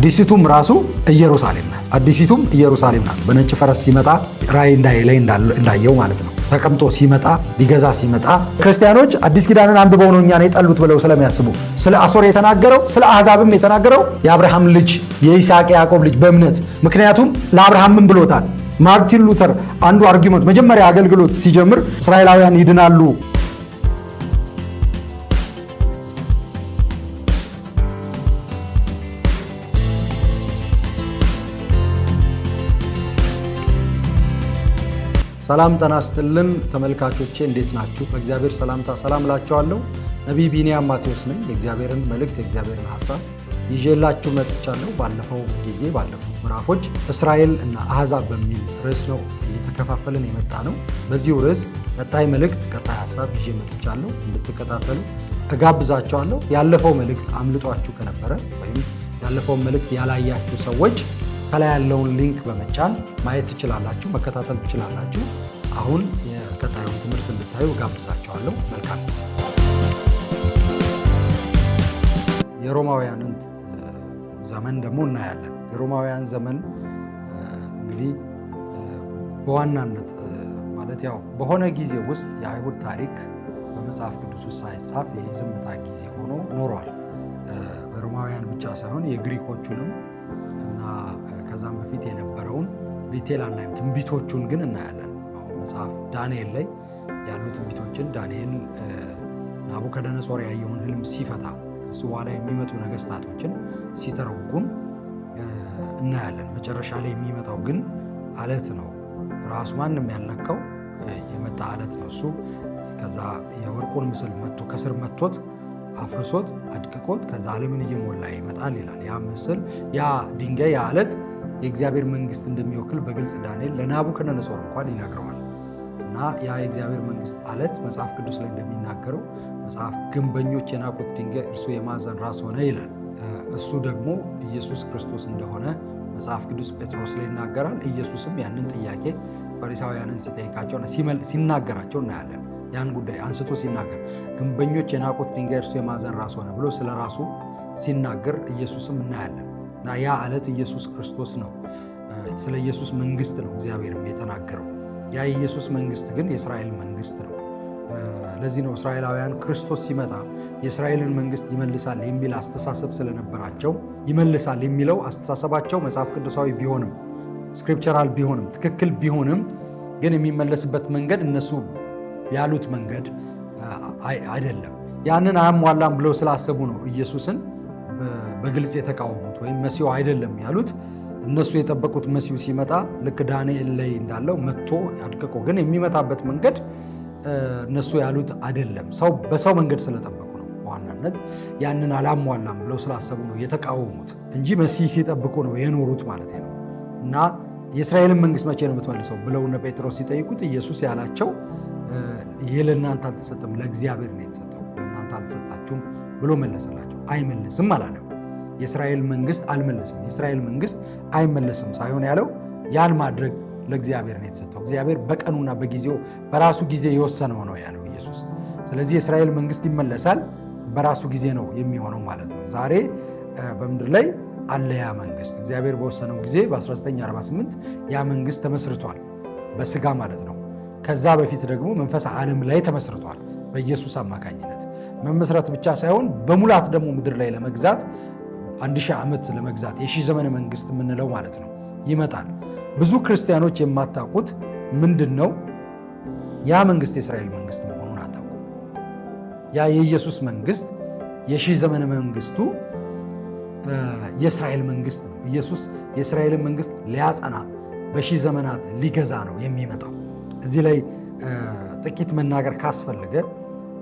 አዲሲቱም ራሱ ኢየሩሳሌም ናት። አዲሲቱም ኢየሩሳሌም ናት። በነጭ ፈረስ ሲመጣ ራእይ ላይ እንዳየው ማለት ነው። ተቀምጦ ሲመጣ ሊገዛ ሲመጣ ክርስቲያኖች አዲስ ኪዳንን አንብበው ነው እኛን የጠሉት ብለው ስለሚያስቡ ስለ አሦር የተናገረው ስለ አሕዛብም የተናገረው የአብርሃም ልጅ የይስሐቅ ያዕቆብ ልጅ በእምነት ምክንያቱም ለአብርሃምም ብሎታል። ማርቲን ሉተር አንዱ አርጊመንት መጀመሪያ አገልግሎት ሲጀምር እስራኤላውያን ይድናሉ ሰላም ጤና ይስጥልን ተመልካቾቼ እንዴት ናችሁ? በእግዚአብሔር ሰላምታ ሰላም እላችኋለሁ። ነቢይ ቢንያም ማቴዎስ ነኝ። የእግዚአብሔርን መልእክት የእግዚአብሔርን ሐሳብ ይዤላችሁ መጥቻለሁ። ባለፉት ምዕራፎች እስራኤል እና አሕዛብ በሚል ርዕስ ነው እየተከፋፈልን የመጣ ነው። በዚሁ ርዕስ ቀጣይ መልእክት ቀጣይ ሐሳብ ይዤ መጥቻለሁ። እንድትከታተሉ እጋብዛችኋለሁ። ያለፈው መልእክት አምልጧችሁ ከነበረ ወይም ያለፈውን መልእክት ያላያችሁ ሰዎች ከላይ ያለውን ሊንክ በመጫን ማየት ትችላላችሁ፣ መከታተል ትችላላችሁ። አሁን የቀጣዩን ትምህርት እንድታዩ ጋብዛችኋለሁ። መልካም ጊዜ። የሮማውያንን ዘመን ደግሞ እናያለን። የሮማውያን ዘመን እንግዲህ በዋናነት ማለት ያው በሆነ ጊዜ ውስጥ የአይሁድ ታሪክ በመጽሐፍ ቅዱስ ውስጥ ሳይጻፍ የዝምታ ጊዜ ሆኖ ኖሯል። ሮማውያን ብቻ ሳይሆን የግሪኮቹንም ከዛም በፊት የነበረውን ዲቴል አናይም። ትንቢቶቹን ግን እናያለን። መጽሐፍ ዳንኤል ላይ ያሉ ትንቢቶችን ዳንኤል ናቡከደነጾር ያየውን ህልም ሲፈታ ከሱ በኋላ የሚመጡ ነገስታቶችን ሲተረጉም እናያለን። መጨረሻ ላይ የሚመጣው ግን አለት ነው። ራሱ ማንም ያልነካው የመጣ አለት ነው። እሱ ከዛ የወርቁን ምስል መጥቶ ከስር መጥቶት አፍርሶት አድቅቆት ከዛ ዓለምን እየሞላ ይመጣል ይላል። ያ ምስል ያ ድንጋይ ያ አለት የእግዚአብሔር መንግስት እንደሚወክል በግልጽ ዳንኤል ለናቡከደነጾር እንኳን ይነግረዋል። እና ያ የእግዚአብሔር መንግስት አለት መጽሐፍ ቅዱስ ላይ እንደሚናገረው መጽሐፍ ግንበኞች የናቁት ድንጋይ እርሱ የማዕዘን ራስ ሆነ ይላል። እሱ ደግሞ ኢየሱስ ክርስቶስ እንደሆነ መጽሐፍ ቅዱስ ጴጥሮስ ላይ ይናገራል። ኢየሱስም ያንን ጥያቄ ፈሪሳውያንን ሲጠይቃቸው ሲናገራቸው እናያለን። ያን ጉዳይ አንስቶ ሲናገር ግንበኞች የናቁት ድንጋይ እርሱ የማዕዘን ራስ ሆነ ብሎ ስለ ራሱ ሲናገር ኢየሱስም እናያለን። እና ያ አለት ኢየሱስ ክርስቶስ ነው። ስለ ኢየሱስ መንግስት ነው እግዚአብሔርም የተናገረው። ያ የኢየሱስ መንግስት ግን የእስራኤል መንግስት ነው። ለዚህ ነው እስራኤላውያን ክርስቶስ ሲመጣ የእስራኤልን መንግስት ይመልሳል የሚል አስተሳሰብ ስለነበራቸው ይመልሳል የሚለው አስተሳሰባቸው መጽሐፍ ቅዱሳዊ ቢሆንም ስክሪፕቸራል ቢሆንም ትክክል ቢሆንም ግን የሚመለስበት መንገድ እነሱ ያሉት መንገድ አይደለም። ያንን አያሟላም ብለው ስላሰቡ ነው ኢየሱስን በግልጽ የተቃወሙት ወይም መሲሁ አይደለም ያሉት። እነሱ የጠበቁት መሲሁ ሲመጣ ልክ ዳንኤል ላይ እንዳለው መጥቶ አድቅቆ ግን የሚመጣበት መንገድ እነሱ ያሉት አይደለም። በሰው መንገድ ስለጠበቁ ነው። በዋናነት ያንን አላሟላም ብለው ስላሰቡ ነው የተቃወሙት እንጂ መሲህ ሲጠብቁ ነው የኖሩት ማለት ነው። እና የእስራኤልን መንግስት መቼ ነው የምትመልሰው ብለው እነ ጴጥሮስ ሲጠይቁት ኢየሱስ ያላቸው ይህ ለእናንተ አልተሰጠም፣ ለእግዚአብሔር ነው የተሰጠው፣ ለእናንተ አልተሰጣችሁም ብሎ መለሰላቸው። አይመልስም አላለም። የእስራኤል መንግስት አልመለስም፣ የእስራኤል መንግስት አይመለስም ሳይሆን ያለው ያን ማድረግ ለእግዚአብሔር ነው የተሰጠው። እግዚአብሔር በቀኑና በጊዜው በራሱ ጊዜ የወሰነው ነው ያለው ኢየሱስ። ስለዚህ የእስራኤል መንግስት ይመለሳል፣ በራሱ ጊዜ ነው የሚሆነው ማለት ነው። ዛሬ በምድር ላይ አለ ያ መንግስት። እግዚአብሔር በወሰነው ጊዜ በ1948 ያ መንግስት ተመስርቷል፣ በስጋ ማለት ነው። ከዛ በፊት ደግሞ መንፈስ ዓለም ላይ ተመስርቷል በኢየሱስ አማካኝነት። መመስረት ብቻ ሳይሆን በሙላት ደግሞ ምድር ላይ ለመግዛት 1000 ዓመት ለመግዛት የሺህ ዘመን መንግስት የምንለው ማለት ነው ይመጣል። ብዙ ክርስቲያኖች የማታውቁት ምንድን ነው? ያ መንግስት የእስራኤል መንግስት መሆኑን አታውቁም። ያ የኢየሱስ መንግስት የሺህ ዘመን መንግስቱ የእስራኤል መንግስት ነው። ኢየሱስ የእስራኤልን መንግስት ሊያጸና በሺህ ዘመናት ሊገዛ ነው የሚመጣው። እዚህ ላይ ጥቂት መናገር ካስፈለገ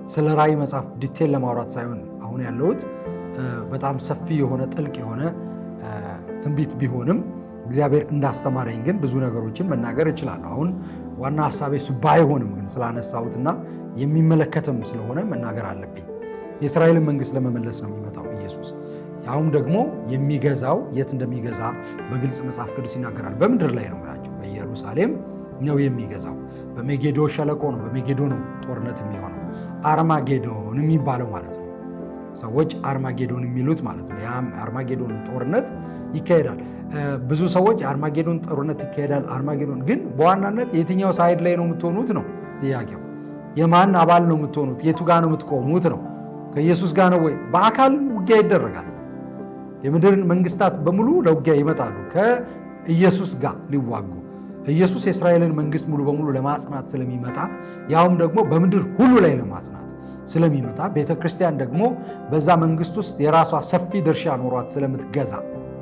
ስለ ራእይ መጽሐፍ ዲቴል ለማውራት ሳይሆን አሁን ያለሁት በጣም ሰፊ የሆነ ጥልቅ የሆነ ትንቢት ቢሆንም እግዚአብሔር እንዳስተማረኝ ግን ብዙ ነገሮችን መናገር እችላለሁ። አሁን ዋና ሐሳቤ እሱ ባይሆንም ግን ስላነሳሁትና የሚመለከትም ስለሆነ መናገር አለብኝ። የእስራኤልን መንግስት ለመመለስ ነው የሚመጣው ኢየሱስ። ያውም ደግሞ የሚገዛው የት እንደሚገዛ በግልጽ መጽሐፍ ቅዱስ ይናገራል። በምድር ላይ ነው ማለት በኢየሩሳሌም ነው የሚገዛው። በሜጌዶ ሸለቆ ነው፣ በሜጌዶ ነው ጦርነት የሚሆነው፣ አርማጌዶን የሚባለው ማለት ነው። ሰዎች አርማጌዶን የሚሉት ማለት ነው። ያም አርማጌዶን ጦርነት ይካሄዳል። ብዙ ሰዎች አርማጌዶን ጦርነት ይካሄዳል። አርማጌዶን ግን በዋናነት የትኛው ሳይድ ላይ ነው የምትሆኑት ነው ጥያቄው። የማን አባል ነው የምትሆኑት? የቱ ጋር ነው የምትቆሙት ነው? ከኢየሱስ ጋር ነው ወይ? በአካል ውጊያ ይደረጋል። የምድርን መንግስታት በሙሉ ለውጊያ ይመጣሉ ከኢየሱስ ጋር ሊዋጉ። ኢየሱስ የእስራኤልን መንግስት ሙሉ በሙሉ ለማጽናት ስለሚመጣ፣ ያውም ደግሞ በምድር ሁሉ ላይ ለማጽናት ስለሚመጣ፣ ቤተ ክርስቲያን ደግሞ በዛ መንግስት ውስጥ የራሷ ሰፊ ድርሻ ኖሯት ስለምትገዛ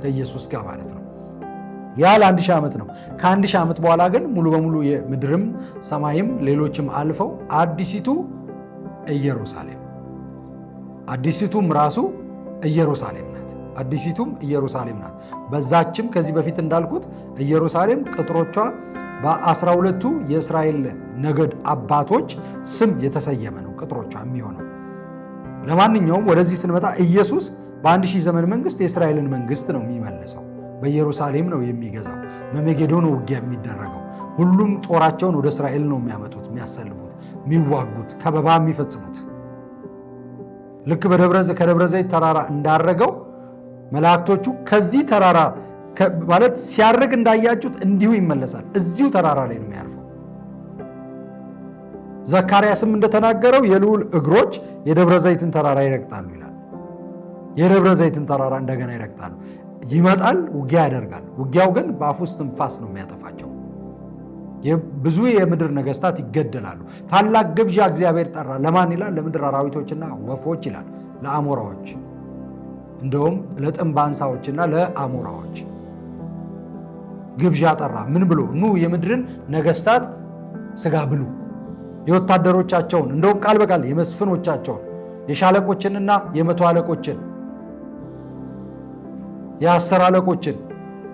ከኢየሱስ ጋር ማለት ነው። ያ ለ1000 ዓመት ነው። ከ1000 ዓመት በኋላ ግን ሙሉ በሙሉ የምድርም ሰማይም ሌሎችም አልፈው አዲሲቱ ኢየሩሳሌም፣ አዲሲቱም ራሱ ኢየሩሳሌም ናት። አዲሲቱም ኢየሩሳሌም ናት። በዛችም ከዚህ በፊት እንዳልኩት ኢየሩሳሌም ቅጥሮቿ በ12ቱ የእስራኤል ነገድ አባቶች ስም የተሰየመ ነው ቅጥሮቿ የሚሆነው። ለማንኛውም ወደዚህ ስንመጣ ኢየሱስ በ1000 ዘመን መንግስት የእስራኤልን መንግስት ነው የሚመልሰው። በኢየሩሳሌም ነው የሚገዛው። በመጌዶን ውጊያ የሚደረገው። ሁሉም ጦራቸውን ወደ እስራኤል ነው የሚያመጡት፣ የሚያሰልፉት፣ የሚዋጉት፣ ከበባ የሚፈጽሙት። ልክ ከደብረ ዘይት ተራራ እንዳረገው መላእክቶቹ ከዚህ ተራራ ማለት ሲያርግ እንዳያችሁት እንዲሁ ይመለሳል። እዚሁ ተራራ ላይ ነው የሚያርፈው። ዘካርያስም እንደተናገረው የልዑል እግሮች የደብረ ዘይትን ተራራ ይረግጣሉ ይላል። የደብረ ዘይትን ተራራ እንደገና ይረግጣሉ። ይመጣል፣ ውጊያ ያደርጋል። ውጊያው ግን በአፉ ውስጥ ትንፋስ ነው የሚያጠፋቸው። ብዙ የምድር ነገስታት ይገደላሉ። ታላቅ ግብዣ እግዚአብሔር ጠራ። ለማን ይላል? ለምድር አራዊቶችና ወፎች ይላል። ለአሞራዎች፣ እንደውም ለጥንብ አንሳዎችና ለአሞራዎች ግብዣ ጠራ። ምን ብሎ? ኑ የምድርን ነገስታት ስጋ ብሉ፣ የወታደሮቻቸውን እንደውም ቃል በቃል የመስፍኖቻቸውን የሻለቆችንና የመቶ አለቆችን የ10 አለቆችን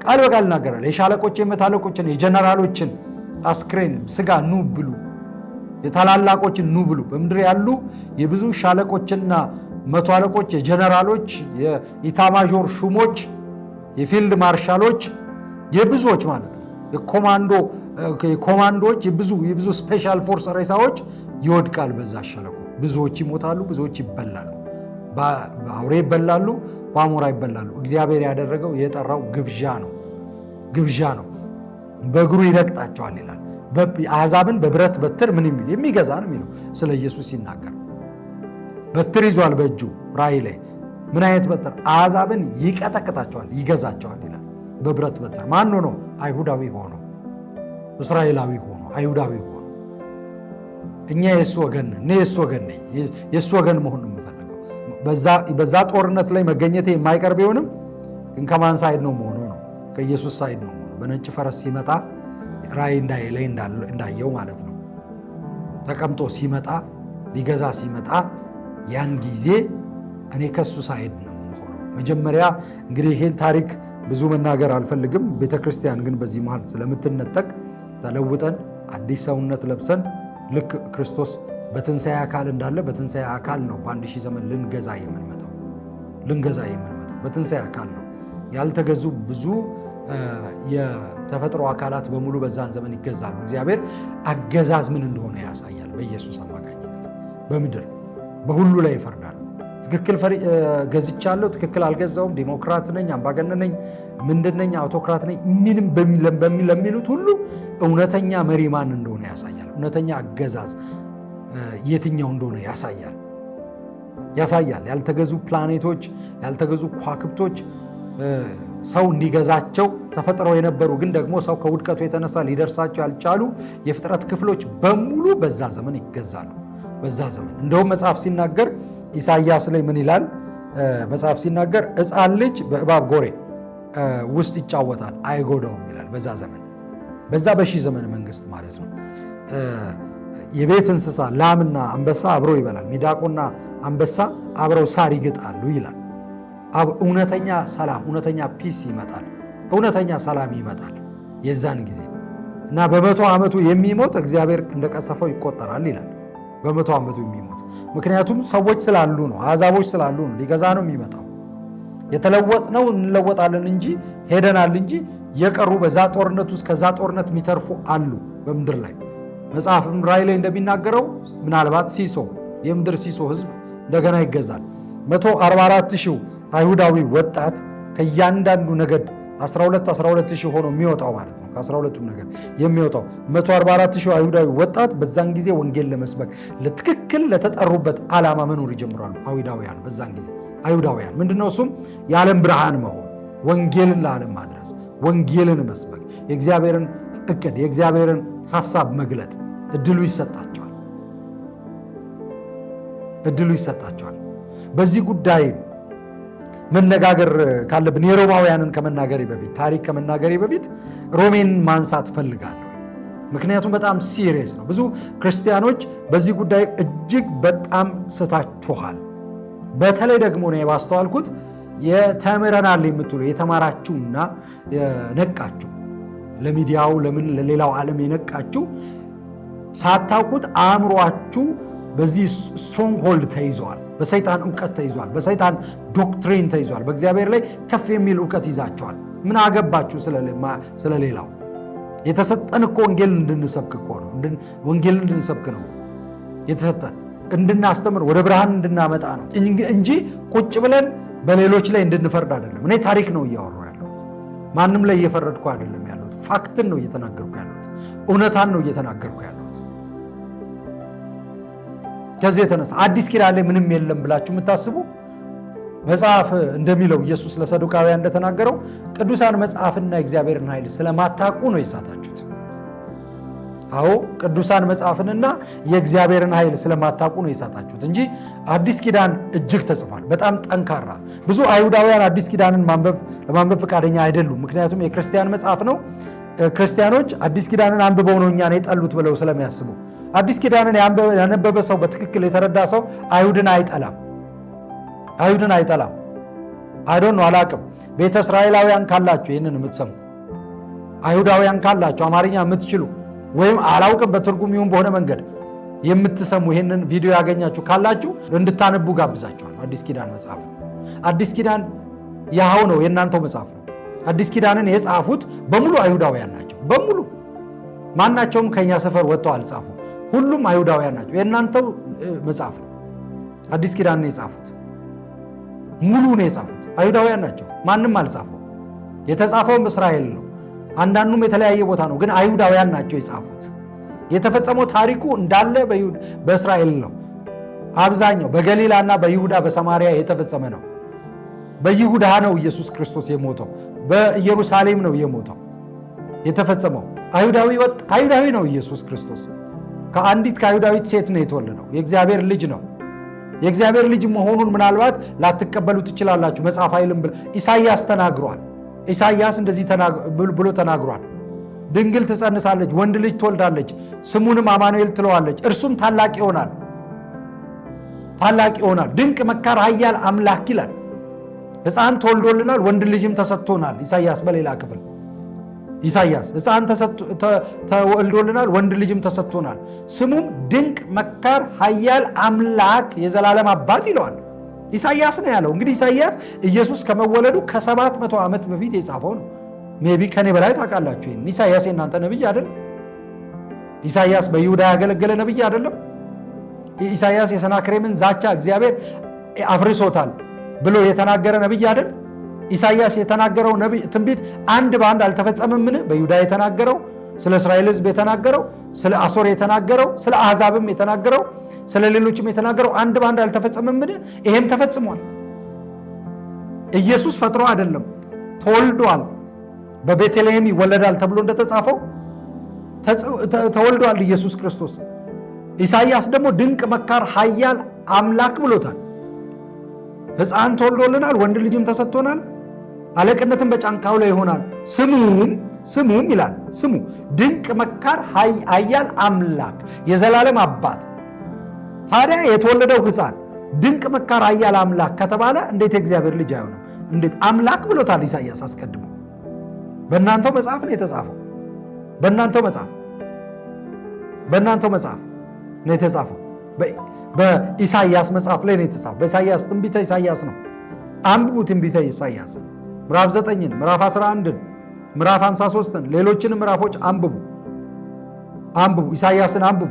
ቃል በቃል ይናገራል። የሻለቆች የመቶ አለቆችን የጀነራሎችን አስክሬን ስጋ ኑ ብሉ፣ የታላላቆችን ኑ ብሉ። በምድር ያሉ የብዙ ሻለቆችና መቶ አለቆች፣ የጀነራሎች፣ የኢታማዦር ሹሞች፣ የፊልድ ማርሻሎች የብዙዎች ማለት ነው የኮማንዶዎች የብዙ ስፔሻል ፎርስ ሬሳዎች ይወድቃል በዛ ሸለቆ። ብዙዎች ይሞታሉ፣ ብዙዎች ይበላሉ፣ በአውሬ ይበላሉ፣ በአሞራ ይበላሉ። እግዚአብሔር ያደረገው የጠራው ግብዣ ነው። በእግሩ ይረግጣቸዋል ይላል። አሕዛብን በብረት በትር ምን የሚል የሚገዛ ነው የሚለው ስለ ኢየሱስ ሲናገር። በትር ይዟል በእጁ ራእይ ላይ። ምን አይነት በትር? አሕዛብን ይቀጠቅጣቸዋል፣ ይገዛቸዋል ይላል በብረት በትር። ማን ሆኖ? አይሁዳዊ ሆኖ፣ እስራኤላዊ ሆኖ፣ አይሁዳዊ ሆኖ። እኛ የእሱ ወገን ነን፣ እኔ የእሱ ወገን ነኝ። የእሱ ወገን መሆን ነው የምፈልገው። በዛ ጦርነት ላይ መገኘቴ የማይቀር ቢሆንም ግን ከማን ሳይድ ነው መሆኑ ነው? ከኢየሱስ ሳይድ ነው መሆኑ። በነጭ ፈረስ ሲመጣ ራእይ ላይ እንዳየው ማለት ነው። ተቀምጦ ሲመጣ ሊገዛ ሲመጣ ያን ጊዜ እኔ ከሱ ሳይድ ነው የምሆነው። መጀመሪያ እንግዲህ ይሄን ታሪክ ብዙ መናገር አልፈልግም። ቤተክርስቲያን ግን በዚህ መሃል ስለምትነጠቅ ተለውጠን አዲስ ሰውነት ለብሰን ልክ ክርስቶስ በትንሣኤ አካል እንዳለ በትንሣኤ አካል ነው በ1000 ዘመን ልንገዛ የምንመጣው በትንሣኤ አካል ነው። ያልተገዙ ብዙ የተፈጥሮ አካላት በሙሉ በዛን ዘመን ይገዛሉ። እግዚአብሔር አገዛዝ ምን እንደሆነ ያሳያል። በኢየሱስ አማካኝነት በምድር በሁሉ ላይ ይፈርዳል። ትክክል ገዝቻለሁ፣ ትክክል አልገዛውም፣ ዲሞክራት ነኝ፣ አምባገነን ነኝ፣ ምንድን ነኝ፣ አውቶክራት ነኝ፣ ምንም ለሚሉት ሁሉ እውነተኛ መሪ ማን እንደሆነ ያሳያል። እውነተኛ አገዛዝ የትኛው እንደሆነ ያሳያል። ያልተገዙ ፕላኔቶች፣ ያልተገዙ ከዋክብቶች ሰው እንዲገዛቸው ተፈጥረው የነበሩ ግን ደግሞ ሰው ከውድቀቱ የተነሳ ሊደርሳቸው ያልቻሉ የፍጥረት ክፍሎች በሙሉ በዛ ዘመን ይገዛሉ። በዛ ዘመን እንደውም መጽሐፍ ሲናገር ኢሳይያስ ላይ ምን ይላል? መጽሐፍ ሲናገር ሕፃን ልጅ በእባብ ጎሬ ውስጥ ይጫወታል አይጎዳውም ይላል። በዛ ዘመን በዛ በ1000 ዘመን መንግስት ማለት ነው። የቤት እንስሳ ላምና አንበሳ አብረው ይበላል፣ ሚዳቆና አንበሳ አብረው ሳር ይግጣሉ ይላል። እውነተኛ ሰላም፣ እውነተኛ ፒስ ይመጣል፣ እውነተኛ ሰላም ይመጣል የዛን ጊዜ እና በ100 ዓመቱ የሚሞት እግዚአብሔር እንደቀሰፈው ይቆጠራል ይላል። በ100 ዓመቱ የሚሞት ምክንያቱም ሰዎች ስላሉ ነው፣ አሕዛቦች ስላሉ ነው። ሊገዛ ነው የሚመጣው። የተለወጥነው እንለወጣለን እንጂ ሄደናል እንጂ የቀሩ በዛ ጦርነት ውስጥ ከዛ ጦርነት የሚተርፉ አሉ በምድር ላይ። መጽሐፍም ራእይ ላይ እንደሚናገረው ምናልባት ሲሶ የምድር ሲሶ ህዝብ እንደገና ይገዛል። 144,000 አይሁዳዊ ወጣት ከእያንዳንዱ ነገድ 12,000 ሆኖ የሚወጣው ማለት ነው። ከ12ቱም ነገድ የሚወጣው 144,000 አይሁዳዊ ወጣት በዛን ጊዜ ወንጌል ለመስበክ ለትክክል ለተጠሩበት ዓላማ መኖር ይጀምራሉ። አይሁዳውያን በዛን ጊዜ አይሁዳውያን ምንድነው? እሱም የዓለም ብርሃን መሆን፣ ወንጌልን ለዓለም ማድረስ፣ ወንጌልን መስበክ፣ የእግዚአብሔርን እቅድ የእግዚአብሔርን ሐሳብ መግለጥ እድሉ ይሰጣቸዋል። በዚህ ጉዳይ መነጋገር ካለብን የሮማውያንን ከመናገሬ በፊት ታሪክ ከመናገሬ በፊት ሮሜን ማንሳት ፈልጋለሁ። ምክንያቱም በጣም ሲሪየስ ነው። ብዙ ክርስቲያኖች በዚህ ጉዳይ እጅግ በጣም ስታችኋል። በተለይ ደግሞ ነው ባስተዋልኩት የተምረናል የምትሉ የተማራችሁና የነቃችሁ ለሚዲያው ለምን ለሌላው ዓለም የነቃችሁ ሳታውቁት አእምሯችሁ በዚህ ስትሮንግ ሆልድ ተይዘዋል። በሰይጣን እውቀት ተይዟል። በሰይጣን ዶክትሪን ተይዟል። በእግዚአብሔር ላይ ከፍ የሚል እውቀት ይዛቸዋል። ምን አገባችሁ ስለሌላው? የተሰጠን እኮ ወንጌል እንድንሰብክ እኮ ነው። ወንጌል እንድንሰብክ ነው የተሰጠን፣ እንድናስተምር ወደ ብርሃን እንድናመጣ ነው እንጂ ቁጭ ብለን በሌሎች ላይ እንድንፈርድ አይደለም። እኔ ታሪክ ነው እያወራሁ ያለሁት፣ ማንም ላይ እየፈረድኩ አይደለም ያለሁት። ፋክትን ነው እየተናገርኩ ያለሁት፣ እውነታን ነው እየተናገርኩ ያለሁት። ከዚህ የተነሳ አዲስ ኪዳን ላይ ምንም የለም ብላችሁ የምታስቡ መጽሐፍ እንደሚለው ኢየሱስ ለሰዱቃውያን እንደተናገረው ቅዱሳን መጽሐፍና የእግዚአብሔርን ኃይል ስለማታውቁ ነው የሳታችሁት። አዎ ቅዱሳን መጽሐፍንና የእግዚአብሔርን ኃይል ስለማታውቁ ነው የሳታችሁት እንጂ አዲስ ኪዳን እጅግ ተጽፏል። በጣም ጠንካራ። ብዙ አይሁዳውያን አዲስ ኪዳንን ለማንበብ ፈቃደኛ አይደሉም። ምክንያቱም የክርስቲያን መጽሐፍ ነው። ክርስቲያኖች አዲስ ኪዳንን አንብበው ነው እኛን የጠሉት ብለው ስለሚያስቡ አዲስ ኪዳንን ያነበበ ሰው በትክክል የተረዳ ሰው አይሁድን አይጠላም። አይዶን ነው አላቅም። ቤተ እስራኤላውያን ካላችሁ ይህንን የምትሰሙ አይሁዳውያን ካላችሁ አማርኛ የምትችሉ ወይም አላውቅም በትርጉም ይሁን በሆነ መንገድ የምትሰሙ ይህንን ቪዲዮ ያገኛችሁ ካላችሁ እንድታነቡ ጋብዛችኋለሁ። አዲስ ኪዳን መጽሐፍ አዲስ ኪዳን ያው ነው፣ የእናንተው መጽሐፍ ነው። አዲስ ኪዳንን የጻፉት በሙሉ አይሁዳውያን ናቸው። በሙሉ ማናቸውም ከኛ ሰፈር ወጥተው አልጻፉ። ሁሉም አይሁዳውያን ናቸው። የእናንተው መጽሐፍ ነው። አዲስ ኪዳንን የጻፉት ሙሉ ነው የጻፉት አይሁዳውያን ናቸው። ማንም አልጻፈው። የተጻፈውም እስራኤል ነው። አንዳንዱም የተለያየ ቦታ ነው፣ ግን አይሁዳውያን ናቸው የጻፉት። የተፈጸመው ታሪኩ እንዳለ በእስራኤል ነው። አብዛኛው በገሊላና በይሁዳ በሰማሪያ የተፈጸመ ነው። በይሁዳ ነው ኢየሱስ ክርስቶስ የሞተው። በኢየሩሳሌም ነው የሞተው የተፈጸመው። አይሁዳዊ ነው ኢየሱስ ክርስቶስ። ከአንዲት ከአይሁዳዊት ሴት ነው የተወለደው። የእግዚአብሔር ልጅ ነው። የእግዚአብሔር ልጅ መሆኑን ምናልባት ላትቀበሉ ትችላላችሁ። መጽሐፍ አይልም ብሎ ኢሳይያስ ተናግሯል። ኢሳይያስ እንደዚህ ብሎ ተናግሯል። ድንግል ትጸንሳለች፣ ወንድ ልጅ ትወልዳለች፣ ስሙንም አማኑኤል ትለዋለች። እርሱም ታላቅ ይሆናል። ድንቅ መካር፣ ኃያል አምላክ ይላል። ሕፃን ተወልዶልናል፣ ወንድ ልጅም ተሰጥቶናል። ኢሳይያስ በሌላ ክፍል ኢሳይያስ ሕፃን ተወልዶልናል፣ ወንድ ልጅም ተሰጥቶናል፣ ስሙም ድንቅ መካር፣ ኃያል አምላክ፣ የዘላለም አባት ይለዋል። ኢሳይያስ ነው ያለው። እንግዲህ ኢሳይያስ ኢየሱስ ከመወለዱ ከ700 ዓመት በፊት የጻፈው ነው። ሜቢ ከኔ በላይ ታውቃላችሁ። ይሄን ኢሳይያስ የእናንተ ነብይ አይደለም? ኢሳይያስ በይሁዳ ያገለገለ ነብይ አይደለም? ኢሳይያስ የሰናክሬምን ዛቻ እግዚአብሔር አፍርሶታል ብሎ የተናገረ ነብይ አይደል? ኢሳይያስ የተናገረው ትንቢት አንድ በአንድ አልተፈጸመምን? በይሁዳ የተናገረው፣ ስለ እስራኤል ሕዝብ የተናገረው፣ ስለ አሶር የተናገረው፣ ስለ አሕዛብም የተናገረው፣ ስለ ሌሎችም የተናገረው አንድ በአንድ አልተፈጸመምን? ይሄም ተፈጽሟል። ኢየሱስ ፈጥሮ አይደለም፣ ተወልዷል። በቤተልሔም ይወለዳል ተብሎ እንደተጻፈው ተወልዷል ኢየሱስ ክርስቶስ። ኢሳይያስ ደግሞ ድንቅ መካር፣ ኃያል አምላክ ብሎታል። ሕፃን ተወልዶልናል፣ ወንድ ልጅም ተሰጥቶናል፣ አለቅነትም በጫንቃው ላይ ይሆናል፣ ስሙም ይላል ስሙ ድንቅ መካር፣ ኃያል አምላክ፣ የዘላለም አባት። ታዲያ የተወለደው ሕፃን ድንቅ መካር፣ ኃያል አምላክ ከተባለ እንዴት የእግዚአብሔር ልጅ አይሆንም? እንዴት አምላክ ብሎታል ኢሳይያስ አስቀድሞ። በእናንተው መጽሐፍ ነው የተጻፈው። በእናንተው መጽሐፍ ነው የተጻፈው። በኢሳይያስ መጽሐፍ ላይ ነው የተጻፈው። በኢሳይያስ ትንቢተ ኢሳይያስ ነው። አንብቡ ትንቢተ ኢሳይያስ ምዕራፍ 9ን፣ ምዕራፍ 11ን፣ ምዕራፍ 53ን፣ ሌሎችን ምዕራፎች አንብቡ። ኢሳይያስን አንብቡ።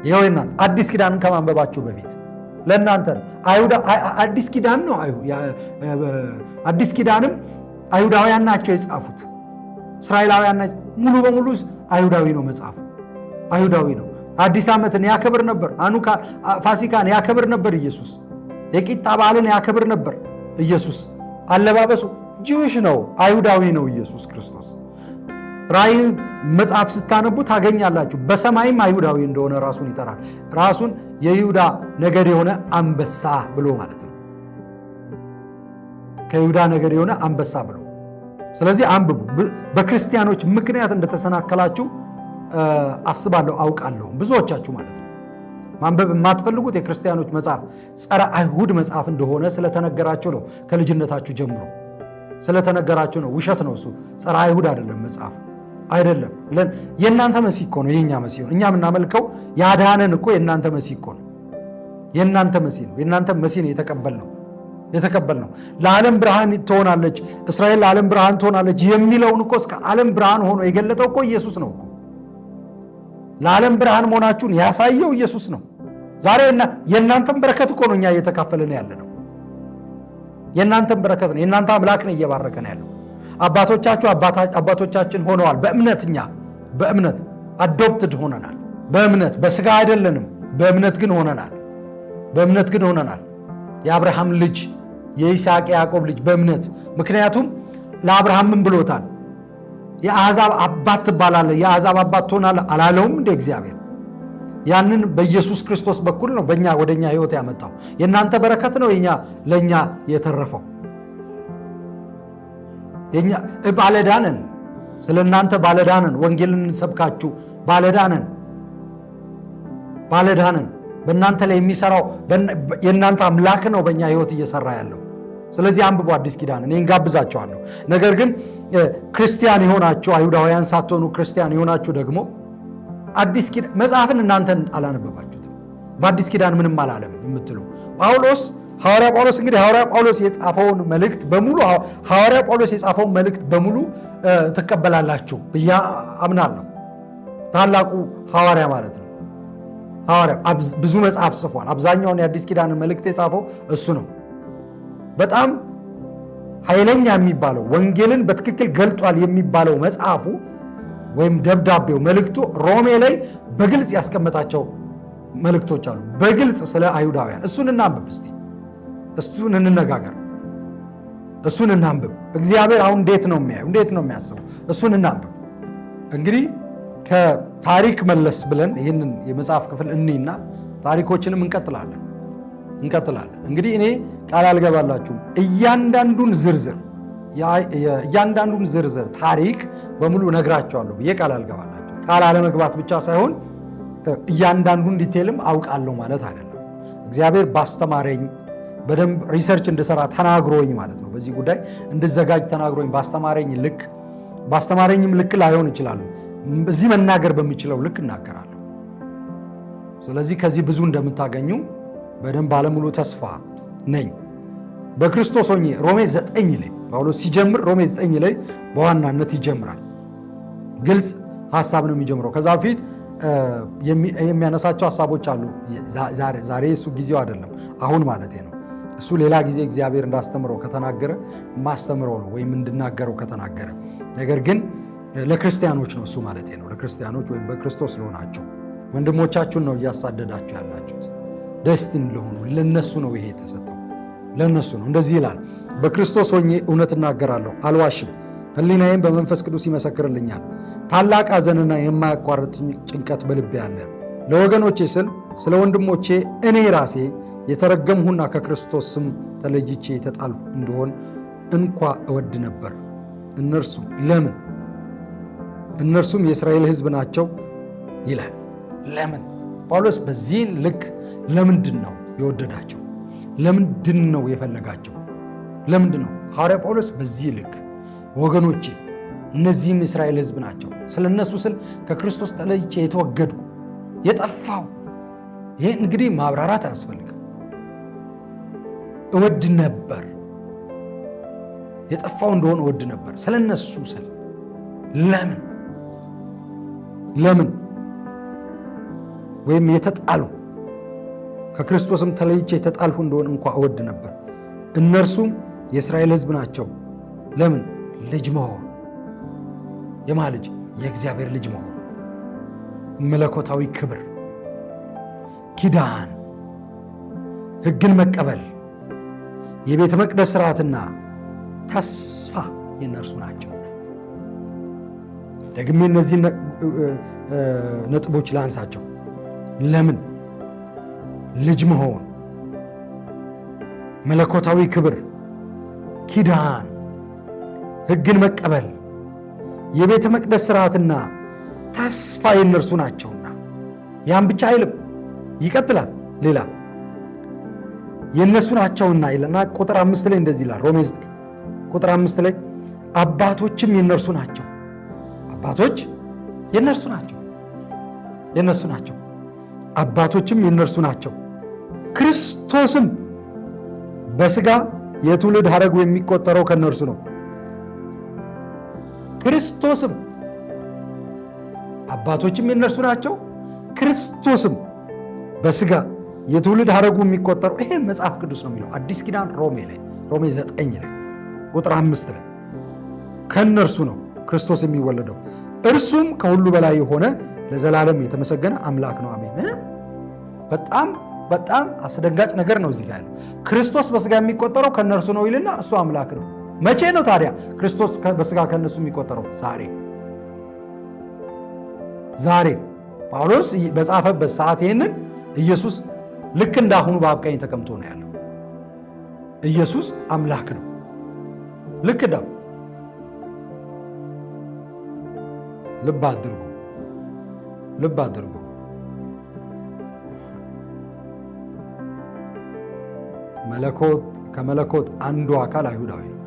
ይኸውና አዲስ ኪዳንን ከማንበባችሁ በፊት ለእናንተ ነው። አዲስ ኪዳን ነው። አዲስ ኪዳንም አይሁዳውያን ናቸው የጻፉት፣ እስራኤላውያን ናቸው። ሙሉ በሙሉ አይሁዳዊ ነው መጽሐፉ፣ አይሁዳዊ ነው። አዲስ ዓመትን ያከብር ነበር። ፋሲካን ያከብር ነበር ኢየሱስ። የቂጣ በዓልን ያከብር ነበር ኢየሱስ። አለባበሱ ጂዊሽ ነው፣ አይሁዳዊ ነው ኢየሱስ ክርስቶስ። ራእይ መጽሐፍ ስታነቡ ታገኛላችሁ። በሰማይም አይሁዳዊ እንደሆነ ራሱን ይጠራል። ራሱን የይሁዳ ነገድ የሆነ አንበሳ ብሎ ማለት ነው። ከይሁዳ ነገድ የሆነ አንበሳ ብሎ። ስለዚህ አንብቡ። በክርስቲያኖች ምክንያት እንደተሰናከላችሁ አስባለሁ፣ አውቃለሁ። ብዙዎቻችሁ ማለት ነው። ማንበብ የማትፈልጉት የክርስቲያኖች መጽሐፍ ጸረ አይሁድ መጽሐፍ እንደሆነ ስለተነገራችሁ ነው። ከልጅነታችሁ ጀምሮ ስለተነገራችሁ ነው። ውሸት ነው እሱ። ጸረ አይሁድ አይደለም መጽሐፍ አይደለም። የእናንተ መሲህ እኮ ነው፣ የእኛ መሲህ ነው። እኛ የምናመልከው ያዳነን እኮ የእናንተ መሲህ እኮ ነው። የእናንተ መሲህ ነው። የእናንተ መሲህ ነው የተቀበልነው። ለዓለም ብርሃን ትሆናለች እስራኤል፣ ለዓለም ብርሃን ትሆናለች የሚለውን እኮ እስከ ዓለም ብርሃን ሆኖ የገለጠው እኮ ኢየሱስ ነው እኮ። ለዓለም ብርሃን መሆናችሁን ያሳየው ኢየሱስ ነው። ዛሬ የእናንተን በረከት እኮ ነው እኛ እየተካፈልን ያለ ነው። የእናንተን በረከት ነው። የእናንተ አምላክ ነው እየባረከን ያለው። አባቶቻችሁ አባቶቻችን ሆነዋል በእምነት። እኛ በእምነት አዶፕትድ ሆነናል። በእምነት በስጋ አይደለንም፣ በእምነት ግን ሆነናል። የአብርሃም ልጅ የይስሐቅ ያዕቆብ ልጅ በእምነት። ምክንያቱም ለአብርሃም ምን ብሎታል? የአሕዛብ አባት ትባላለህ፣ የአሕዛብ አባት ትሆናለህ አላለውም እንደ እግዚአብሔር? ያንን በኢየሱስ ክርስቶስ በኩል ነው በእኛ ወደኛ ሕይወት ያመጣው። የእናንተ በረከት ነው ለእኛ የተረፈው። ባለዳነን፣ ስለ እናንተ ባለዳነን። ወንጌልን እንሰብካችሁ ባለዳነን። በእናንተ ላይ የሚሰራው የእናንተ አምላክ ነው በእኛ ሕይወት እየሰራ ያለው። ስለዚህ አንብቡ አዲስ ኪዳን፣ እኔ እንጋብዛቸዋለሁ። ነገር ግን ክርስቲያን የሆናችሁ አይሁዳውያን ሳትሆኑ ክርስቲያን የሆናችሁ ደግሞ አዲስ ኪዳን መጽሐፍን እናንተን አላነበባችሁትም። በአዲስ ኪዳን ምንም አላለም የምትሉ ሐዋርያ ጳውሎስ እንግዲህ ሐዋርያ ጳውሎስ የጻፈውን መልእክት በሙሉ ትቀበላላችሁ ብዬ አምናለሁ። ታላቁ ሐዋርያ ማለት ነው። ሐዋርያ ብዙ መጽሐፍ ጽፏል። አብዛኛውን የአዲስ ኪዳንን መልእክት የጻፈው እሱ ነው። በጣም ኃይለኛ የሚባለው ወንጌልን በትክክል ገልጧል የሚባለው መጽሐፉ ወይም ደብዳቤው መልእክቱ ሮሜ ላይ በግልጽ ያስቀመጣቸው መልእክቶች አሉ። በግልጽ ስለ አይሁዳውያን። እሱን እናንብብ እስቲ፣ እሱን እንነጋገር፣ እሱን እናንብብ። እግዚአብሔር አሁን እንዴት ነው የሚያየው? እንዴት ነው የሚያስበው? እሱን እናንብብ። እንግዲህ ከታሪክ መለስ ብለን ይህንን የመጽሐፍ ክፍል እኔና ታሪኮችንም እንቀጥላለን። እንግዲህ እኔ ቃል አልገባላችሁም። እያንዳንዱን ዝርዝር ታሪክ በሙሉ ነግራቸዋለሁ ብዬ ቃል አልገባላችሁ። ቃል አለመግባት ብቻ ሳይሆን እያንዳንዱን ዲቴልም አውቃለሁ ማለት አይደለም። እግዚአብሔር ባስተማረኝ በደንብ ሪሰርች እንድሰራ ተናግሮኝ ማለት ነው። በዚህ ጉዳይ እንድዘጋጅ ተናግሮኝ ባስተማረኝም ልክ ላይሆን ይችላል። እዚህ መናገር በሚችለው ልክ እናገራለሁ። ስለዚህ ከዚህ ብዙ እንደምታገኙ በደንብ ባለሙሉ ተስፋ ነኝ። በክርስቶስ ሆኜ ሮሜ 9 ላይ ጳውሎስ ሲጀምር ሮሜ 9 ላይ በዋናነት ይጀምራል። ግልጽ ሐሳብ ነው የሚጀምረው። ከዛ በፊት የሚያነሳቸው ሐሳቦች አሉ። ዛሬ እሱ ጊዜው አይደለም፣ አሁን ማለት ነው። እሱ ሌላ ጊዜ እግዚአብሔር እንዳስተምረው ከተናገረ ማስተምረው ነው፣ ወይም እንድናገረው ከተናገረ። ነገር ግን ለክርስቲያኖች ነው እሱ ማለት ነው። ለክርስቲያኖች ወይም በክርስቶስ ለሆናችሁ ወንድሞቻችሁን ነው እያሳደዳችሁ ያላችሁት። ደስቲን ለሆኑ ለነሱ ነው ይሄ የተሰጠው፣ ለነሱ ነው። እንደዚህ ይላል፣ በክርስቶስ ሆኜ እውነት እናገራለሁ፣ አልዋሽም። ሕሊናዬም በመንፈስ ቅዱስ ይመሰክርልኛል። ታላቅ ሐዘንና የማያቋርጥ ጭንቀት በልቤ አለ። ለወገኖቼ ስል ስለ ወንድሞቼ እኔ ራሴ የተረገምሁና ከክርስቶስ ስም ተለይቼ የተጣልሁ እንደሆን እንኳ እወድ ነበር። እነርሱም የእስራኤል ሕዝብ ናቸው ይላል። ለምን ጳውሎስ በዚህ ልክ ለምንድን ነው የወደዳቸው? ለምንድን ነው የፈለጋቸው? ለምንድን ነው ሐዋርያ ጳውሎስ በዚህ ልክ ወገኖቼ እነዚህም የእስራኤል ሕዝብ ናቸው፣ ስለ እነሱ ስል ከክርስቶስ ተለይቼ የተወገድኩ የጠፋው። ይሄ እንግዲህ ማብራራት አያስፈልግም። እወድ ነበር፣ የጠፋው እንደሆነ እወድ ነበር ስለ እነሱ ስል። ለምን ወይም የተጣሉ ከክርስቶስም ተለይቼ የተጣልሁ እንደሆነ እንኳ እወድ ነበር። እነርሱም የእስራኤል ሕዝብ ናቸው። ለምን? ልጅ መሆን። የማ ልጅ? የእግዚአብሔር ልጅ መሆን፣ መለኮታዊ ክብር፣ ኪዳን፣ ሕግን መቀበል፣ የቤተ መቅደስ ሥርዓትና ተስፋ የእነርሱ ናቸው። ደግሜ እነዚህ ነጥቦች ላንሳቸው። ለምን? ልጅ መሆን፣ መለኮታዊ ክብር፣ ኪዳን፣ ሕግን መቀበል፣ የቤተ መቅደስ ሥርዓትና ተስፋ የእነርሱ ናቸውና። ያን ብቻ አይልም፣ ይቀጥላል። ሌላ የእነሱ ናቸውና ይለና ቁጥር 5 ላይ እንደዚህ ይላል። ሮሜ 9 ቁጥር 5 ላይ አባቶችም የእነርሱ ናቸው። አባቶች የእነርሱ ናቸው፣ የእነርሱ ናቸው። አባቶችም የእነርሱ ናቸው። ክርስቶስም በሥጋ የትውልድ ሐረጉ የሚቆጠረው ከእነርሱ ነው። ክርስቶስም አባቶችም የእነርሱ ናቸው። ክርስቶስም በሥጋ የትውልድ ሐረጉ የሚቆጠረው ይሄ መጽሐፍ ቅዱስ ነው የሚለው። አዲስ ኪዳን ሮሜ 9 ላይ ቁጥር 5 ላይ ከእነርሱ ነው ክርስቶስ የሚወለደው፣ እርሱም ከሁሉ በላይ የሆነ ለዘላለም የተመሰገነ አምላክ ነው። አሜን። በጣም በጣም አስደንጋጭ ነገር ነው እዚህ ጋር ያለው። ክርስቶስ በሥጋ የሚቆጠረው ከእነርሱ ነው ይልና እሱ አምላክ ነው። መቼ ነው ታዲያ ክርስቶስ በሥጋ ከእነሱ የሚቆጠረው? ዛሬ ጳውሎስ በጻፈበት ሰዓት ይህንን ኢየሱስ ልክ እንዳሁኑ በአብ ቀኝ ተቀምጦ ነው ያለው። ኢየሱስ አምላክ ነው። ልክ እንዳው ልብ አድርጉ። ከመለኮት አንዱ አካል አይሁዳዊ ነው።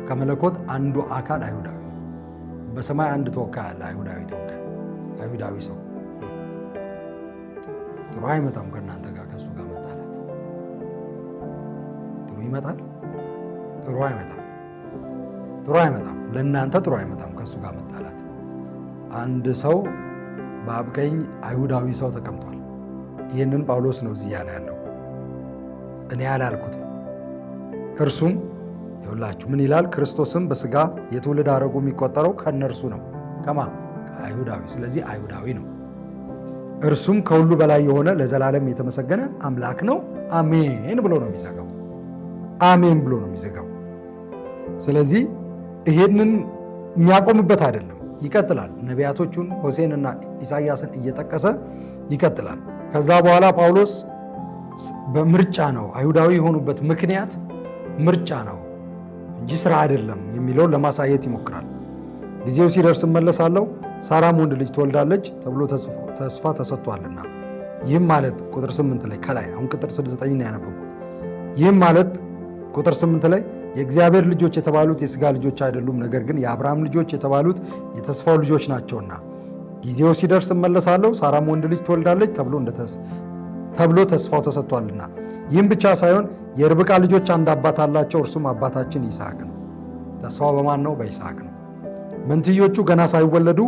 ከመለኮት አንዱ አካል አይሁዳዊ ነው። በሰማይ አንድ ተወካይ አለ፣ አይሁዳዊ ተወካይ፣ አይሁዳዊ ሰው። ጥሩ አይመጣም ከእናንተ ጋር ከእሱ ጋር መጣላት። ጥሩ ይመጣል? ጥሩ አይመጣም። ጥሩ አይመጣም። ለእናንተ ጥሩ አይመጣም ከእሱ ጋር መጣላት። አንድ ሰው በአብ ቀኝ አይሁዳዊ ሰው ተቀምጧል። ይህንን ጳውሎስ ነው እዚህ ያለ ያለው፣ እኔ ያላልኩትም። እርሱም ይኸውላችሁ ምን ይላል? ክርስቶስም በሥጋ የትውልድ ሐረጉ የሚቆጠረው ከእነርሱ ነው። ከማ? ከአይሁዳዊ። ስለዚህ አይሁዳዊ ነው። እርሱም ከሁሉ በላይ የሆነ ለዘላለም የተመሰገነ አምላክ ነው። አሜን ብሎ ነው የሚዘጋው። አሜን ብሎ ነው የሚዘጋው። ስለዚህ ይሄንን የሚያቆምበት አይደለም፣ ይቀጥላል። ነቢያቶቹን ሆሴዕንና ኢሳይያስን እየጠቀሰ ይቀጥላል። ከዛ በኋላ ጳውሎስ በምርጫ ነው አይሁዳዊ የሆኑበት ምክንያት ምርጫ ነው እንጂ ስራ አይደለም የሚለውን ለማሳየት ይሞክራል። ጊዜው ሲደርስ እመለሳለሁ፣ ሳራም ወንድ ልጅ ትወልዳለች ተብሎ ተስፋ ተሰጥቷልና። ይህም ማለት ቁጥር 8 ላይ ከላይ አሁን ቁጥር 9 ነው ያነበብኩት። ይህም ማለት ቁጥር 8 ላይ የእግዚአብሔር ልጆች የተባሉት የሥጋ ልጆች አይደሉም፣ ነገር ግን የአብርሃም ልጆች የተባሉት የተስፋው ልጆች ናቸውና። ጊዜው ሲደርስ እመለሳለሁ፣ ሳራም ወንድ ልጅ ትወልዳለች ተብሎ ተስፋው ተሰጥቷልና። ይህም ብቻ ሳይሆን የርብቃ ልጆች አንድ አባት አላቸው፣ እርሱም አባታችን ይስሐቅ ነው። ተስፋው በማን ነው? በይስሐቅ ነው። መንትዮቹ ገና ሳይወለዱ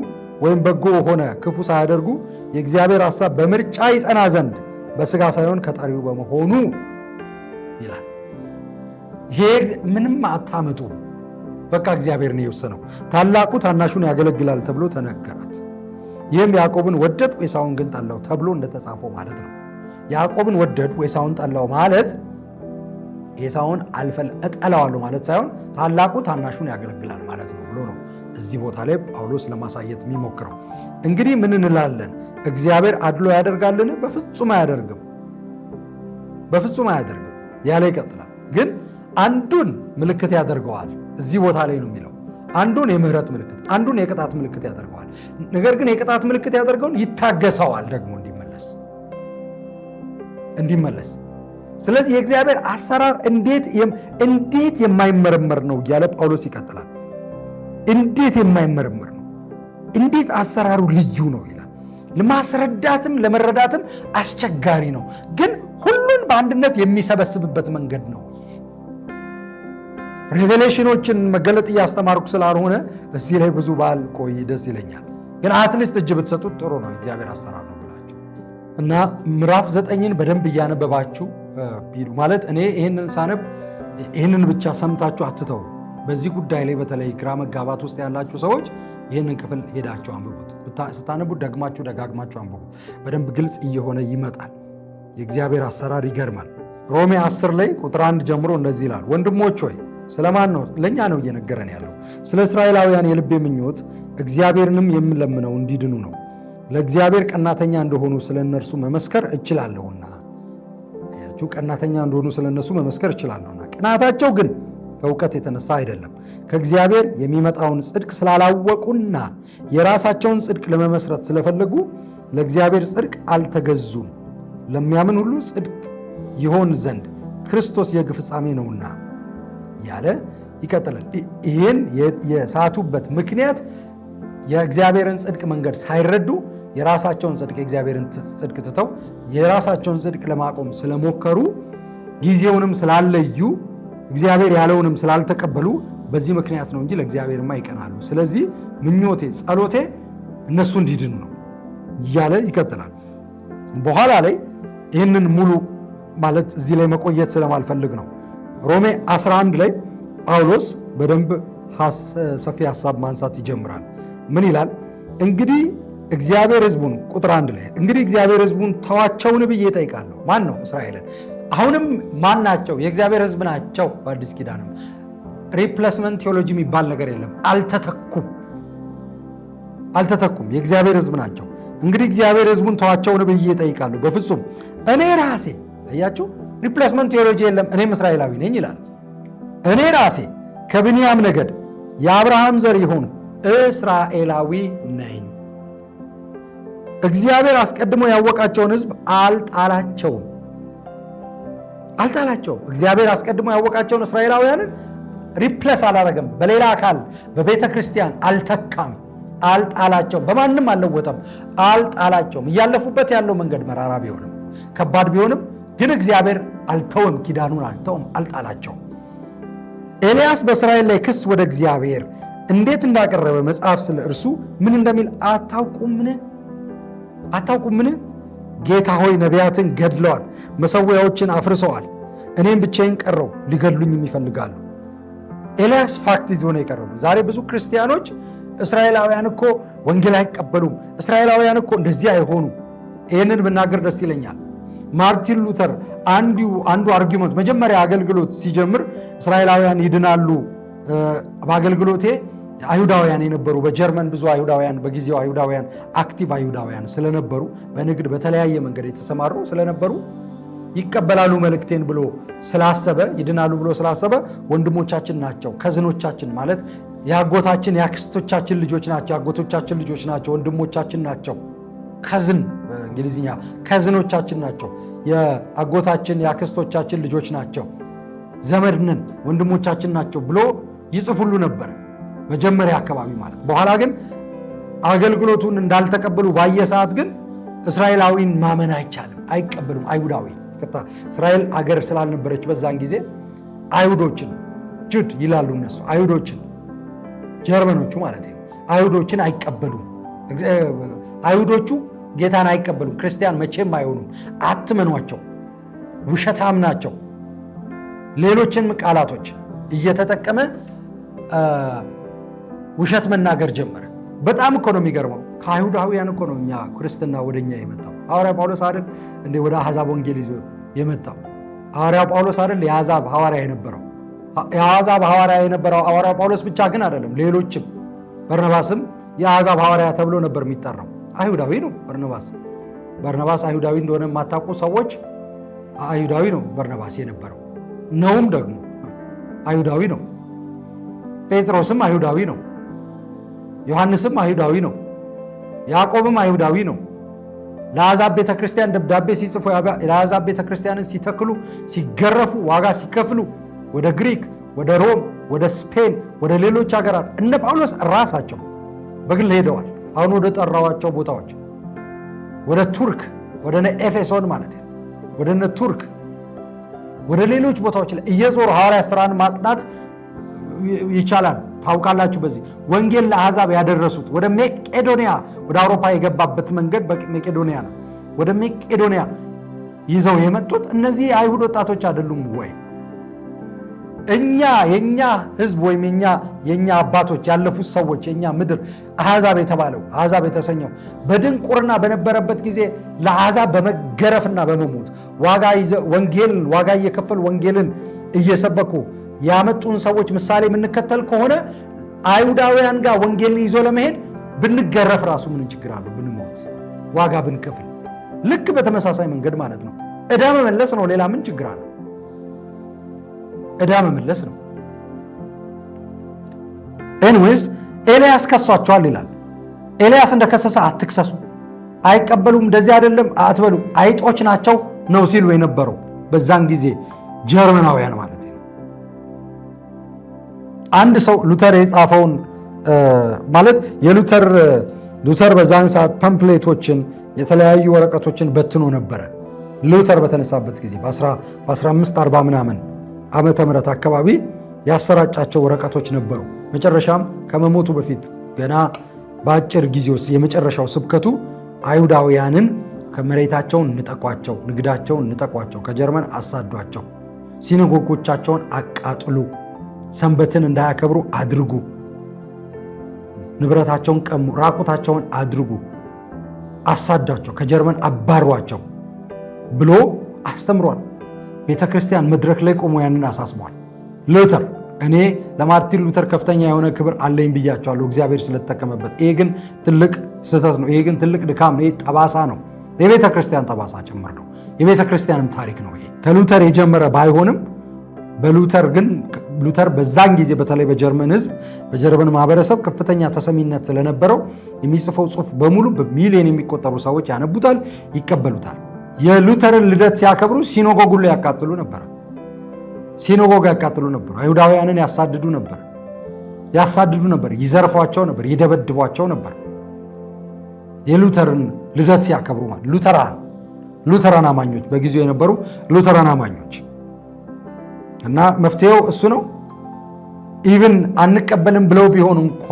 ወይም በጎ ሆነ ክፉ ሳያደርጉ የእግዚአብሔር ሐሳብ በምርጫ ይጸና ዘንድ በሥጋ ሳይሆን ከጠሪው በመሆኑ ይላል። ይሄ ምንም አታመጡ፣ በቃ እግዚአብሔር ነው የወሰነው። ታላቁ ታናሹን ያገለግላል ተብሎ ተነገራት። ይህም ያዕቆብን ወደድሁ ኤሳውን ግን ጠላው ተብሎ እንደተጻፈው ማለት ነው። ያዕቆብን ወደድሁ ኤሳውን ጠላው ማለት ኤሳውን እጠላዋለሁ ማለት ሳይሆን ታላቁ ታናሹን ያገለግላል ማለት ነው ብሎ ነው እዚህ ቦታ ላይ ጳውሎስ ለማሳየት የሚሞክረው። እንግዲህ ምን እንላለን? እግዚአብሔር አድሎ ያደርጋልን? በፍጹም አያደርግም፣ በፍጹም አያደርግም ያለ ይቀጥላል። ግን አንዱን ምልክት ያደርገዋል። እዚህ ቦታ ላይ ነው የሚለው አንዱን የምህረት ምልክት፣ አንዱን የቅጣት ምልክት ያደርገዋል። ነገር ግን የቅጣት ምልክት ያደርገውን ይታገሰዋል ደግሞ እንዲመለስ። ስለዚህ የእግዚአብሔር አሰራር እንዴት የማይመረመር ነው እያለ ጳውሎስ ይቀጥላል። እንዴት የማይመረመር ነው! እንዴት አሰራሩ ልዩ ነው ይላል። ለማስረዳትም ለመረዳትም አስቸጋሪ ነው፣ ግን ሁሉን በአንድነት የሚሰበስብበት መንገድ ነው። ሬቨሌሽኖችን መገለጥ እያስተማርኩ ስላልሆነ እዚህ ላይ ብዙ ባል ቆይ ደስ ይለኛል። ግን አትሊስት እጅ ብትሰጡት ጥሩ ነው። እግዚአብሔር አሰራር ነው ብላችሁ እና ምዕራፍ 9ን በደንብ እያነበባችሁ ቢሉ ማለት እኔ ይህንን ሳነብ ይህንን ብቻ ሰምታችሁ አትተው። በዚህ ጉዳይ ላይ በተለይ ግራ መጋባት ውስጥ ያላችሁ ሰዎች ይህንን ክፍል ሄዳችሁ አንብቡት። ስታነቡት ደጋግማችሁ አንብቡት። በደንብ ግልጽ እየሆነ ይመጣል። የእግዚአብሔር አሰራር ይገርማል። ሮሜ 10 ላይ ቁጥር 1 ጀምሮ እንደዚህ ይላል፣ ወንድሞች ሆይ ስለማን ነው? ለእኛ ነው እየነገረን ያለው። ስለ እስራኤላውያን የልቤ ምኞት እግዚአብሔርንም የምለምነው እንዲድኑ ነው። ለእግዚአብሔር ቀናተኛ እንደሆኑ ስለ እነርሱ መመስከር እችላለሁና። ቀናተኛ እንደሆኑ ስለ እነርሱ መመስከር እችላለሁና። ቅናታቸው ግን ከእውቀት የተነሳ አይደለም፣ ከእግዚአብሔር የሚመጣውን ጽድቅ ስላላወቁና የራሳቸውን ጽድቅ ለመመስረት ስለፈለጉ ለእግዚአብሔር ጽድቅ አልተገዙም። ለሚያምን ሁሉ ጽድቅ ይሆን ዘንድ ክርስቶስ የሕግ ፍጻሜ ነውና ያለ ይቀጥላል። ይህን የሳቱበት ምክንያት የእግዚአብሔርን ጽድቅ መንገድ ሳይረዱ የራሳቸውን ጽድቅ የእግዚአብሔርን ጽድቅ ትተው የራሳቸውን ጽድቅ ለማቆም ስለሞከሩ ጊዜውንም ስላለዩ እግዚአብሔር ያለውንም ስላልተቀበሉ በዚህ ምክንያት ነው እንጂ ለእግዚአብሔርማ ይቀናሉ። ስለዚህ ምኞቴ፣ ጸሎቴ እነሱ እንዲድኑ ነው እያለ ይቀጥላል። በኋላ ላይ ይህንን ሙሉ ማለት እዚህ ላይ መቆየት ስለማልፈልግ ነው። ሮሜ 11 ላይ ጳውሎስ በደንብ ሰፊ ሀሳብ ማንሳት ይጀምራል። ምን ይላል? እንግዲህ እግዚአብሔር ሕዝቡን ቁጥር 1 ላይ እንግዲህ እግዚአብሔር ሕዝቡን ተዋቸውን ብዬ እጠይቃለሁ። ማን ነው? እስራኤልን። አሁንም ማን ናቸው? የእግዚአብሔር ሕዝብ ናቸው። በአዲስ ኪዳንም ሪፕሌስመንት ቴዎሎጂ የሚባል ነገር የለም። አልተተኩም። የእግዚአብሔር ሕዝብ ናቸው። እንግዲህ እግዚአብሔር ሕዝቡን ተዋቸውን ብዬ እጠይቃለሁ። በፍጹም እኔ ራሴ አያችሁ፣ ሪፕሌስመንት ቴዎሎጂ የለም። እኔም እስራኤላዊ ነኝ ይላል። እኔ ራሴ ከብንያም ነገድ የአብርሃም ዘር የሆኑ እስራኤላዊ ነኝ። እግዚአብሔር አስቀድሞ ያወቃቸውን ሕዝብ አልጣላቸውም። እግዚአብሔር አስቀድሞ ያወቃቸውን እስራኤላውያንን ሪፕሌስ አላረገም። በሌላ አካል በቤተ ክርስቲያን አልተካም። አልጣላቸውም። በማንም አልለወጠም። አልጣላቸውም። እያለፉበት ያለው መንገድ መራራ ቢሆንም ከባድ ቢሆንም ግን እግዚአብሔር አልተወም። ኪዳኑን አልተወም። አልጣላቸውም። ኤልያስ በእስራኤል ላይ ክስ ወደ እግዚአብሔር እንዴት እንዳቀረበ መጽሐፍ ስለ እርሱ ምን እንደሚል አታውቁምን? ጌታ ሆይ ነቢያትን ገድለዋል፣ መሠዊያዎችን አፍርሰዋል፣ እኔም ብቻዬን ቀረው፣ ሊገድሉኝም ይፈልጋሉ። ኤልያስ ፋክት ይዞ ነው የቀረቡ። ዛሬ ብዙ ክርስቲያኖች እስራኤላውያን እኮ ወንጌል አይቀበሉም፣ እስራኤላውያን እኮ እንደዚህ አይሆኑ። ይህንን ብናገር ደስ ይለኛል። ማርቲን ሉተር አንዱ አርጊመንት መጀመሪያ አገልግሎት ሲጀምር እስራኤላውያን ይድናሉ፣ በአገልግሎቴ አይሁዳውያን የነበሩ በጀርመን ብዙ አይሁዳውያን በጊዜው አይሁዳውያን አክቲቭ አይሁዳውያን ስለነበሩ በንግድ በተለያየ መንገድ የተሰማሩ ስለነበሩ ይቀበላሉ መልእክቴን ብሎ ስላሰበ ይድናሉ ብሎ ስላሰበ ወንድሞቻችን ናቸው፣ ከዝኖቻችን ማለት የአጎታችን የአክስቶቻችን ልጆች ናቸው፣ የአጎቶቻችን ልጆች ናቸው፣ ወንድሞቻችን ናቸው። ከዝን በእንግሊዝኛ ከዝኖቻችን ናቸው፣ የአጎታችን የአክስቶቻችን ልጆች ናቸው፣ ዘመድነን ወንድሞቻችን ናቸው ብሎ ይጽፉሉ ነበር መጀመሪያ አካባቢ ማለት። በኋላ ግን አገልግሎቱን እንዳልተቀበሉ ባየ ሰዓት ግን እስራኤላዊን ማመን አይቻልም፣ አይቀበሉም። አይሁዳዊ እስራኤል አገር ስላልነበረች በዛን ጊዜ አይሁዶችን ጁድ ይላሉ እነሱ አይሁዶችን ጀርመኖቹ ማለት ነው። አይሁዶችን አይቀበሉም። አይሁዶቹ ጌታን አይቀበሉም። ክርስቲያን መቼም አይሆኑም። አትመኗቸው፣ ውሸታም ናቸው። ሌሎችን ቃላቶች እየተጠቀመ ውሸት መናገር ጀመረ። በጣም እኮ ነው የሚገርመው። ከአይሁዳውያን እኮ ነው እኛ ክርስትና ወደኛ የመጣው። ሐዋርያ ጳውሎስ አይደል እንዴ ወደ አሕዛብ ወንጌል ይዞ የመጣው? ሐዋርያ ጳውሎስ አይደል የአሕዛብ ሐዋርያ የነበረው? የአሕዛብ ሐዋርያ የነበረው ሐዋርያ ጳውሎስ ብቻ ግን አይደለም፣ ሌሎችም። በርናባስም የአሕዛብ ሐዋርያ ተብሎ ነበር የሚጠራው። አይሁዳዊ ነው በርናባስ አይሁዳዊ እንደሆነ የማታውቁ ሰዎች፣ አይሁዳዊ ነው በርናባስ የነበረው። ነውም ደግሞ አይሁዳዊ ነው። ጴጥሮስም አይሁዳዊ ነው። ዮሐንስም አይሁዳዊ ነው። ያዕቆብም አይሁዳዊ ነው። ለአሕዛብ ቤተክርስቲያን ደብዳቤ ሲጽፉ ለአሕዛብ ቤተክርስቲያንን ሲተክሉ፣ ሲገረፉ፣ ዋጋ ሲከፍሉ ወደ ግሪክ፣ ወደ ሮም፣ ወደ ስፔን፣ ወደ ሌሎች ሀገራት እነ ጳውሎስ ራሳቸው በግል ሄደዋል። አሁን ወደ ጠራዋቸው ቦታዎች ወደ ቱርክ፣ ወደ ኤፌሶን ማለት ነው፣ ወደ ቱርክ፣ ወደ ሌሎች ቦታዎች ላይ እየዞሩ ሐዋርያ ሥራን ማጥናት ይቻላል። ታውቃላችሁ። በዚህ ወንጌል ለአሕዛብ ያደረሱት ወደ መቄዶንያ፣ ወደ አውሮፓ የገባበት መንገድ በመቄዶንያ ነው። ወደ መቄዶንያ ይዘው የመጡት እነዚህ የአይሁድ ወጣቶች አይደሉም ወይ? የኛ ህዝብ ወይም የኛ አባቶች ያለፉት ሰዎች የኛ ምድር አሕዛብ የተባለው አሕዛብ የተሰኘው በድንቁርና በነበረበት ጊዜ ለአሕዛብ በመገረፍና በመሞት ዋጋ እየከፈሉ ወንጌልን እየሰበኩ ያመጡን ሰዎች ምሳሌ የምንከተል ከሆነ አይሁዳውያን ጋር ወንጌልን ይዞ ለመሄድ ብንገረፍ ራሱ ምን ችግር አለው? ብንሞት ዋጋ ብንከፍል ልክ በተመሳሳይ መንገድ ማለት ነው። ዕዳ መመለስ ነው። ሌላ ምን ችግር አለው? ዕዳ መመለስ ነው። ኤኒዌይስ ኤልያስ ከሷቸዋል ይላል። ኤልያስ እንደከሰሰ አትክሰሱ፣ አይቀበሉም፣ እንደዚህ አይደለም አትበሉ፣ አይጦች ናቸው ነው ሲሉ የነበረው በዛን ጊዜ ጀርመናውያን ማለት ነው። አንድ ሰው ሉተር የጻፈውን ማለት ሉተር በዛን ሰዓት ፓምፕሌቶችን የተለያዩ ወረቀቶችን በትኖ ነበረ። ሉተር በተነሳበት ጊዜ በ1540 ምናምን ዓመተ ምህረት አካባቢ ያሰራጫቸው ወረቀቶች ነበሩ። መጨረሻም ከመሞቱ በፊት ገና በአጭር ጊዜ ውስጥ የመጨረሻው ስብከቱ አይሁዳውያንን ከመሬታቸውን ንጠቋቸው፣ ንግዳቸውን ንጠቋቸው፣ ከጀርመን አሳዷቸው፣ ሲነጎጎቻቸውን አቃጥሉ፣ ሰንበትን እንዳያከብሩ አድርጉ፣ ንብረታቸውን ቀሙ፣ ራቁታቸውን አድርጉ፣ አሳዷቸው፣ ከጀርመን አባሯቸው ብሎ አስተምሯል። ቤተ ክርስቲያን መድረክ ላይ ቆሞ ያንን አሳስቧል። ሉተር እኔ ለማርቲን ሉተር ከፍተኛ የሆነ ክብር አለኝ ብያቸዋለሁ፣ እግዚአብሔር ስለተጠቀመበት። ይሄ ግን ትልቅ ስህተት ነው። ይሄ ግን ትልቅ ድካም ነው። ይሄ ጠባሳ ነው። የቤተ ክርስቲያን ጠባሳ ጭምር ነው። የቤተ ክርስቲያንም ታሪክ ነው። ይሄ ከሉተር የጀመረ ባይሆንም ሉተር በዛን ጊዜ በተለይ በጀርመን ሕዝብ በጀርመን ማህበረሰብ ከፍተኛ ተሰሚነት ስለነበረው የሚጽፈው ጽሑፍ በሙሉ በሚሊዮን የሚቆጠሩ ሰዎች ያነቡታል፣ ይቀበሉታል። የሉተርን ልደት ሲያከብሩ ሲኖጎጉን ላይ ያቃጥሉ ነበር። ሲኖጎግ ያቃጥሉ ነበር። አይሁዳውያንን ያሳድዱ ነበር፣ ይዘርፏቸው ነበር፣ ይደበድቧቸው ነበር። የሉተርን ልደት ሲያከብሩ ማለት ሉተራን አማኞች በጊዜው የነበሩ ሉተራን አማኞች እና መፍትሄው እሱ ነው። ኢቭን አንቀበልም ብለው ቢሆን እንኳ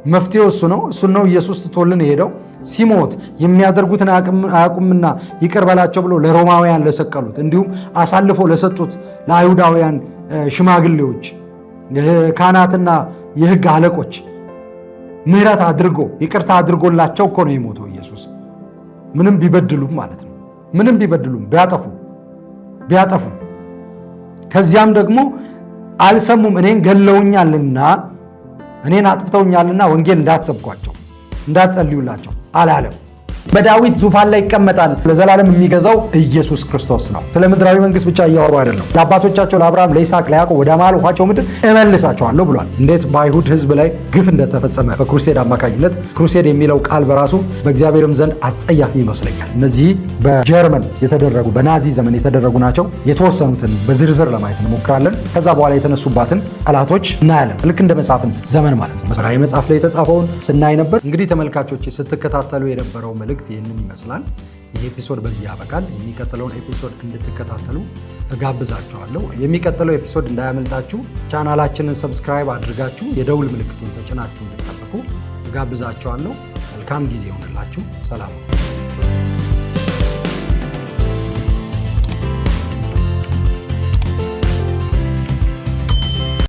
መፍትሄው እሱ ነው። እሱን ነው ኢየሱስ ትቶልን የሄደው። ሲሞት የሚያደርጉትን አያውቁምና ይቅር በላቸው ብሎ ለሮማውያን ለሰቀሉት፣ እንዲሁም አሳልፎ ለሰጡት ለአይሁዳውያን ሽማግሌዎች፣ ካህናትና የሕግ አለቆች ምሕረት አድርጎ ይቅርታ አድርጎላቸው እኮ ነው የሞተው ኢየሱስ። ምንም ቢበድሉም ማለት ነው። ምንም ቢበድሉም ቢያጠፉ ከዚያም ደግሞ አልሰሙም፣ እኔን ገለውኛልና እኔን አጥፍተውኛልና ወንጌል እንዳትሰብኳቸው እንዳትጸልዩላቸው አላለም። በዳዊት ዙፋን ላይ ይቀመጣል። ለዘላለም የሚገዛው ኢየሱስ ክርስቶስ ነው። ስለ ምድራዊ መንግስት ብቻ እያወሩ አይደለም። ለአባቶቻቸው ለአብርሃም፣ ለይስሐቅ፣ ለያዕቆብ ወደ ማልኋቸው ምድር እመልሳቸዋለሁ ብሏል። እንዴት በአይሁድ ህዝብ ላይ ግፍ እንደተፈጸመ በክሩሴድ አማካኝነት። ክሩሴድ የሚለው ቃል በራሱ በእግዚአብሔርም ዘንድ አጸያፊ ይመስለኛል። እነዚህ በጀርመን የተደረጉ በናዚ ዘመን የተደረጉ ናቸው። የተወሰኑትን በዝርዝር ለማየት እንሞክራለን። ከዛ በኋላ የተነሱባትን ጠላቶች እናያለን። ልክ እንደ መሳፍንት ዘመን ማለት ነው። ራዕይ መጽሐፍ ላይ የተጻፈውን ስናይ ነበር። እንግዲህ ተመልካቾች ስትከታተሉ የነበረው መልእክት ይህንን ይመስላል። ይህ ኤፒሶድ በዚህ ያበቃል። የሚቀጥለውን ኤፒሶድ እንድትከታተሉ እጋብዛችኋለሁ። የሚቀጥለው ኤፒሶድ እንዳያመልጣችሁ ቻናላችንን ሰብስክራይብ አድርጋችሁ የደውል ምልክቱን ተጭናችሁ እንድትጠብቁ እጋብዛችኋለሁ። መልካም ጊዜ ይሆንላችሁ። ሰላም።